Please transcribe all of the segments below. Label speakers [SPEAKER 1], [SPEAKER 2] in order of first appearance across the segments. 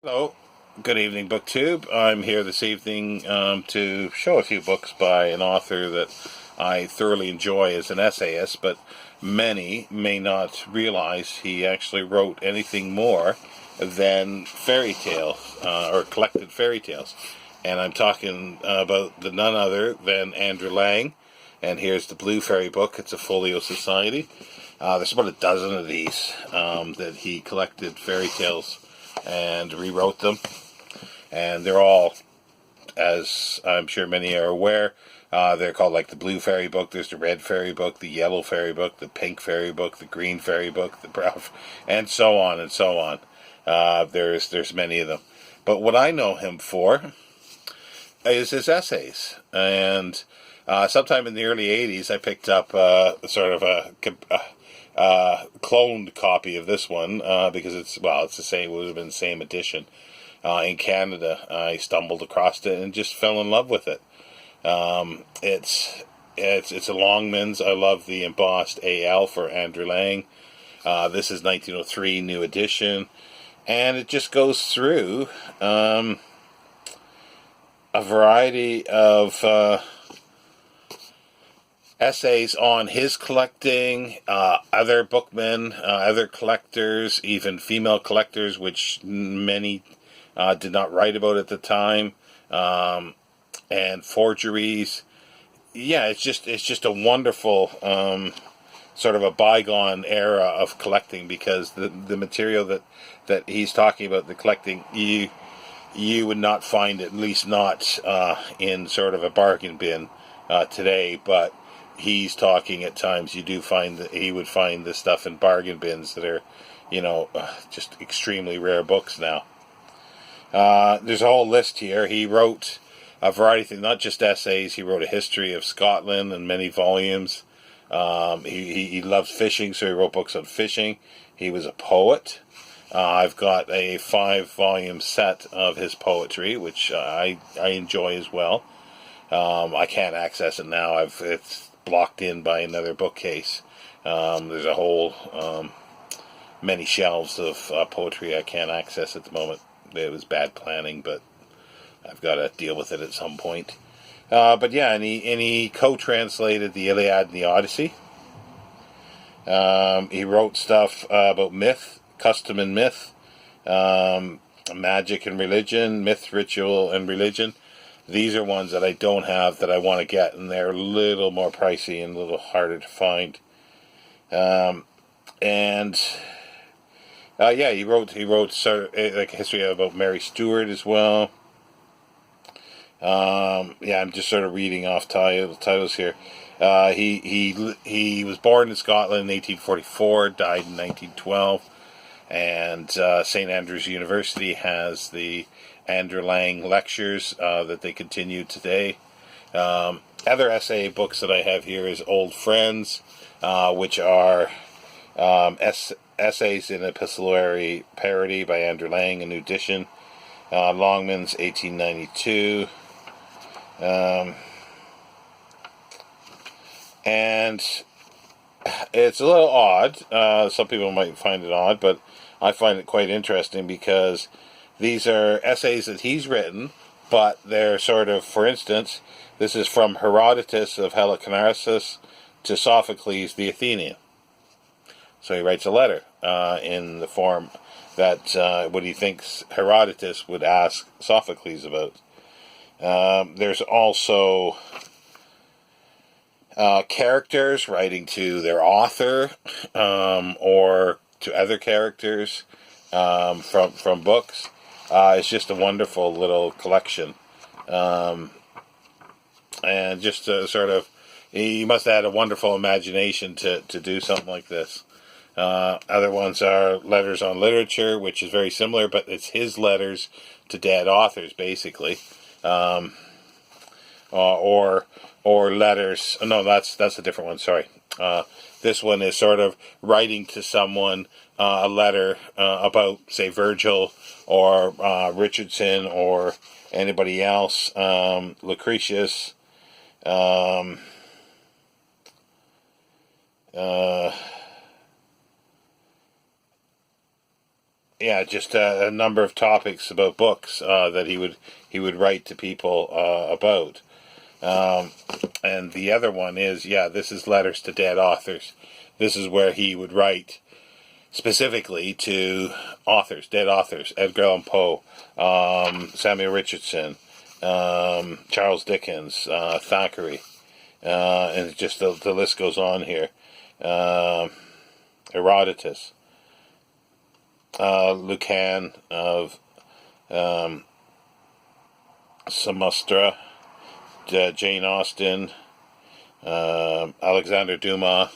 [SPEAKER 1] Hello, good evening, BookTube. I'm here this evening to show a few books by an author that I thoroughly enjoy as an essayist, but many may not realize he actually wrote anything more than fairy tales or collected fairy tales. And I'm talking about the none other than Andrew Lang. And here's the Blue Fairy book. It's a folio society. There's about a dozen of these that he collected fairy tales and rewrote them, and they're all, as I'm sure many are aware, they're called like the Blue Fairy book. There's the Red Fairy book, the Yellow Fairy book, the Pink Fairy book, the Green Fairy book, the Brown, and so on and so on. There's many of them, but what I know him for is his essays. And sometime in the early '80s, I picked up sort of a cloned copy of this one because it's the same. It would have been the same edition in Canada. I stumbled across it and just fell in love with it. It's a Longmans. I love the embossed AL for Andrew Lang. This is 1903 new edition, and it just goes through a variety of essays on his collecting, other bookmen, other collectors, even female collectors, which many did not write about at the time, and forgeries. Yeah, it's just a wonderful sort of a bygone era of collecting, because the material that he's talking about, the collecting, you would not find it, at least not in sort of a bargain bin today, but he's talking at times you do find that he would find the stuff in bargain bins that are, just extremely rare books now. There's a whole list here. He wrote a variety of things, not just essays. He wrote a history of Scotland in many volumes. He loved fishing, so he wrote books on fishing. He was a poet. I've got a 5-volume set of his poetry, which I enjoy as well. I can't access it now. It's blocked in by another bookcase. There's a whole many shelves of poetry I can't access at the moment. It was bad planning, but I've got to deal with it at some point. But yeah, and he co-translated the Iliad and the Odyssey. He wrote stuff about myth, custom and myth, magic and religion, myth, ritual, and religion. These are ones that I don't have that I want to get, and they're a little more pricey and a little harder to find. He wrote sort of like a history about Mary Stuart as well. I'm just sort of reading off titles here. He was born in Scotland in 1844, died in 1912, and St. Andrews University has the Andrew Lang lectures that they continue today. Other essay books that I have here is Old Friends, which are essays in epistolary parody by Andrew Lang, a new edition. Longmans, 1892. And it's a little odd. Some people might find it odd, but I find it quite interesting because these are essays that he's written, but they're sort of, for instance, this is from Herodotus of Halicarnassus to Sophocles the Athenian. So he writes a letter in the form that what he thinks Herodotus would ask Sophocles about. There's also characters writing to their author or to other characters from books. It's just a wonderful little collection. And just sort of, he must have had a wonderful imagination to do something like this. Other ones are letters on literature, which is very similar, but it's his letters to dead authors, basically. Or letters. No, that's a different one. Sorry. This one is sort of writing to someone a letter about, say, Virgil or Richardson or anybody else, Lucretius. yeah, just a number of topics about books that he would write to people about. And the other one is, this is Letters to Dead Authors. This is where he would write specifically to authors, dead authors, Edgar Allan Poe, Samuel Richardson, Charles Dickens, Thackeray, and just the list goes on here. Herodotus, Lucan of Samustra, Jane Austen, Alexander Dumas.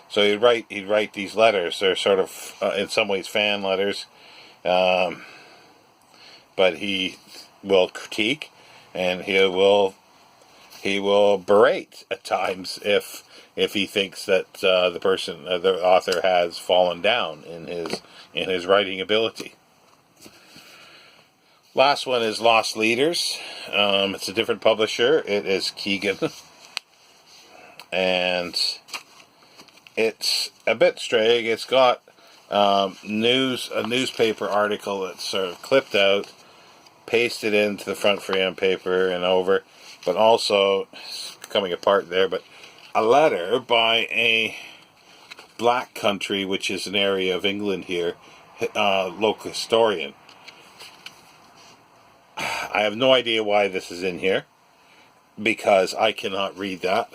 [SPEAKER 1] So he'd write these letters. They're sort of in some ways fan letters, but he will critique and he will berate at times if he thinks that the author has fallen down in his writing ability. Last one is Lost Leaders. It's a different publisher. It is Keegan, and it's a bit strange. It's got a newspaper article that's sort of clipped out, pasted into the front frame paper and over, but also it's coming apart there. But a letter by a Black Country, which is an area of England here, local historian. I have no idea why this is in here, because I cannot read that.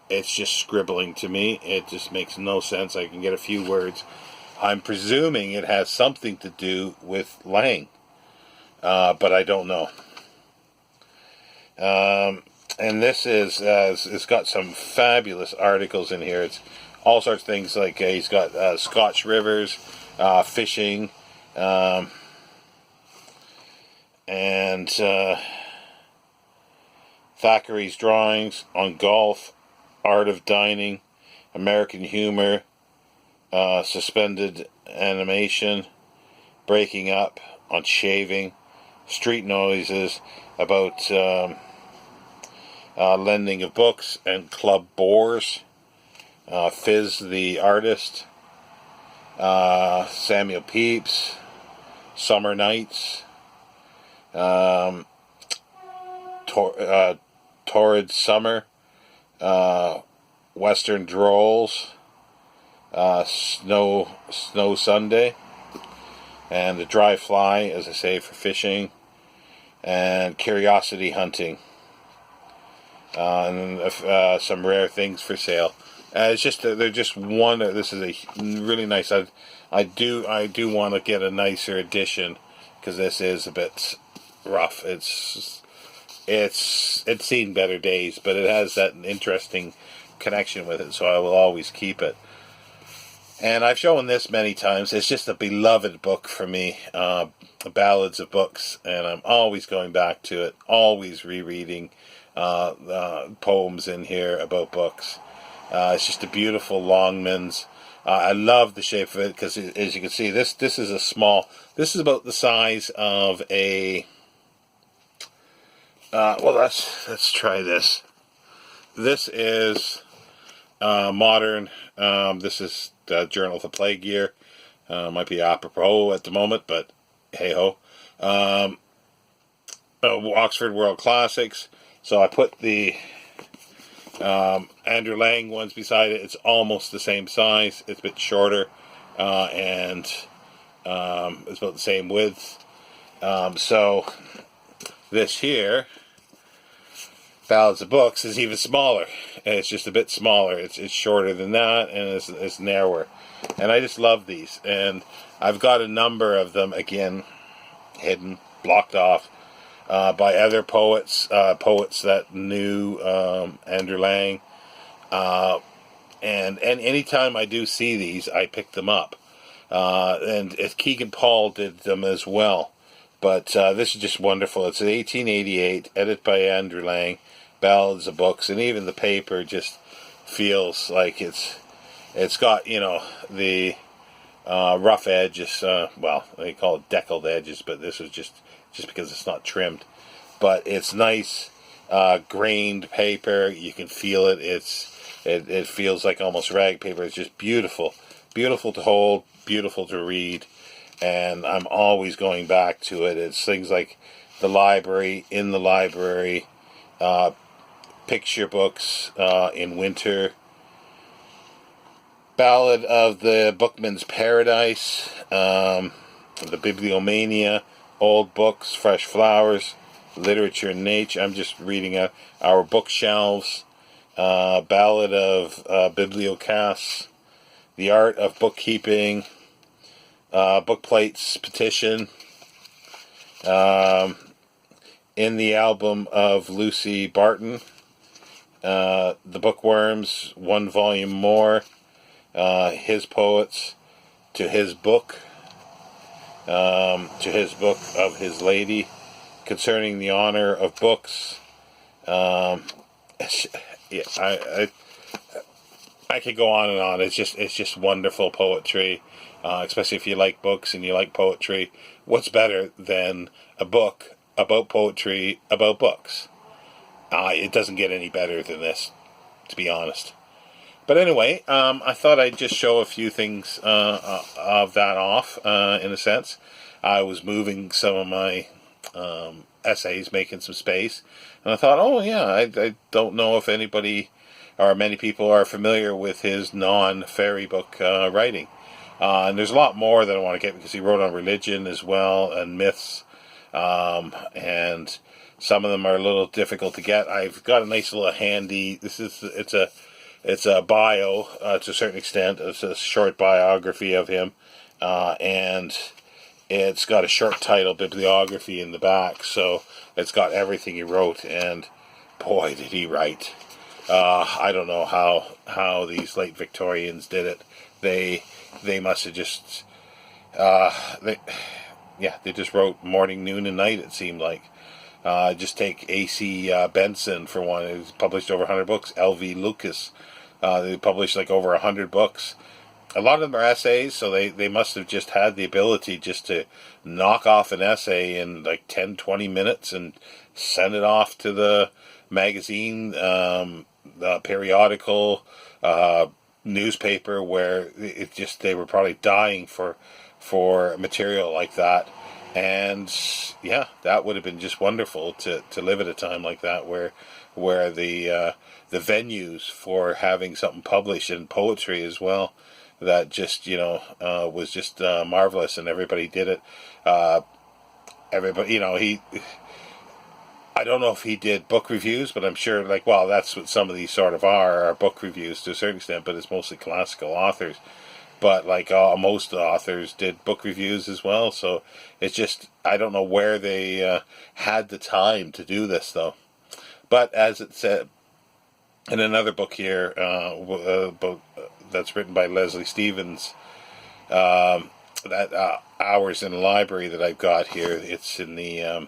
[SPEAKER 1] It's just scribbling to me. It just makes no sense. I can get a few words. I'm presuming it has something to do with Lang, but I don't know. And this is it's got some fabulous articles in here. It's all sorts of things, like he's got Scotch rivers, fishing, and Thackeray's drawings on golf, art of dining, American humor, suspended animation, breaking up, on shaving, street noises, about lending of books and club bores, Fizz the artist, Samuel Pepys, summer nights, torrid summer, western drolls, snow Sunday, and the dry fly, as I say, for fishing, and curiosity hunting, and some rare things for sale. It's just they're just one. This is a really nice. I do want to get a nicer edition, because this is a bit rough. It's seen better days, but it has that interesting connection with it, so I will always keep it. And I've shown this many times. It's just a beloved book for me, Ballads of Books, and I'm always going back to it, always rereading poems in here about books. It's just a beautiful Longmans. I love the shape of it, because as you can see, this is a small. This is about the size of a. Let's try this. This is modern. This is Journal of the Plague Year. Might be apropos at the moment, but hey ho. Oxford World Classics. So I put the Andrew Lang ones beside it. It's almost the same size. It's a bit shorter, and it's about the same width. So this here, Ballads of Books, is even smaller. And it's just a bit smaller. It's shorter than that, and it's narrower. And I just love these. And I've got a number of them, again, hidden, blocked off, by other poets that knew Andrew Lang. And anytime I do see these, I pick them up. And Keegan Paul did them as well. But this is just wonderful. It's an 1888, edited by Andrew Lang, Ballads of Books, and even the paper just feels like it's got, the rough edges. Well, they call it deckled edges, but this is just because it's not trimmed. But it's nice, grained paper. You can feel it. It feels like almost rag paper. It's just beautiful, beautiful to hold, beautiful to read. and I'm always going back to it. It's things like the library, in the library, picture books in winter, Ballad of the Bookman's Paradise, the Bibliomania, Old Books, Fresh Flowers, Literature and Nature. I'm just reading our bookshelves. Ballad of Bibliocast, The Art of Bookkeeping, Book Plates Petition, in the album of Lucy Barton, The Bookworms, One Volume More, His Poets, to his book of his lady, Concerning the Honor of Books. Yeah, I could go on and on. It's just wonderful poetry, especially if you like books and you like poetry. What's better than a book about poetry about books? It doesn't get any better than this, to be honest. But anyway, I thought I'd just show a few things of that off, in a sense. I was moving some of my essays, making some space, and I thought, oh yeah, I don't know if anybody or many people are familiar with his non-fairy book writing. And there's a lot more that I want to get, because he wrote on religion as well, and myths, and some of them are a little difficult to get. I've got a nice little handy, it's a bio, to a certain extent. It's a short biography of him, and it's got a short title, bibliography, in the back, so it's got everything he wrote, and boy, did he write. I don't know how these late Victorians did it. They must have just, they just wrote morning, noon, and night, it seemed like. Just take A.C. Benson for one. He's published over 100 books. L.V. Lucas, they published like over 100 books. A lot of them are essays, so they must have just had the ability just to knock off an essay in like 10, 20 minutes and send it off to the magazine, the periodical, newspaper, where they were probably dying for material like that. And yeah, that would have been just wonderful to live at a time like that, where the venues for having something published, in poetry as well, that just was just marvelous, and everybody did it. Everybody, I don't know if he did book reviews, but I'm sure, that's what some of these sort of are book reviews to a certain extent, but it's mostly classical authors. But most authors did book reviews as well, so it's just, I don't know where they had the time to do this, though. But as it said in another book here, that's written by Leslie Stevens, that Hours in the Library that I've got here, it's in the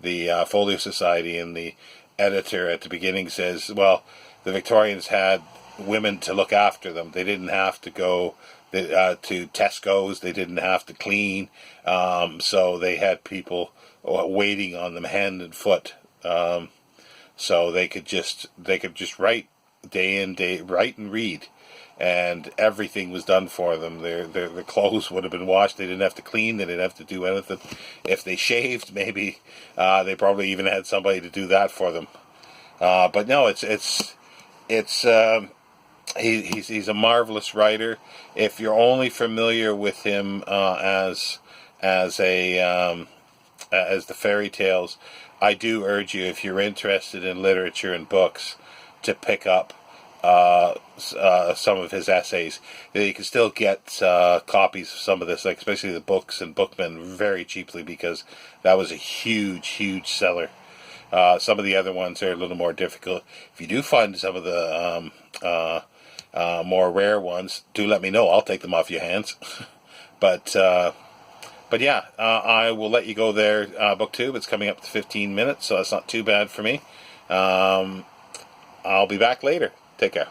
[SPEAKER 1] the Folio Society, and the editor at the beginning says, well, the Victorians had women to look after them. They didn't have to go to Tesco's. They didn't have to clean. So they had people waiting on them hand and foot. So they could just write day in, write and read, and everything was done for them. Their clothes would have been washed. They didn't have to clean. They didn't have to do anything. If they shaved, maybe they probably even had somebody to do that for them. But no, he's a marvelous writer. If you're only familiar with him as the fairy tales, I do urge you, if you're interested in literature and books, to pick up some of his essays. You can still get copies of some of this, especially the books and Bookman, very cheaply, because that was a huge seller. Some of the other ones are a little more difficult. If you do find some of the more rare ones, do let me know. I'll take them off your hands. But yeah, I will let you go there. BookTube, it's coming up to 15 minutes, so that's not too bad for me. I'll be back later. Take care.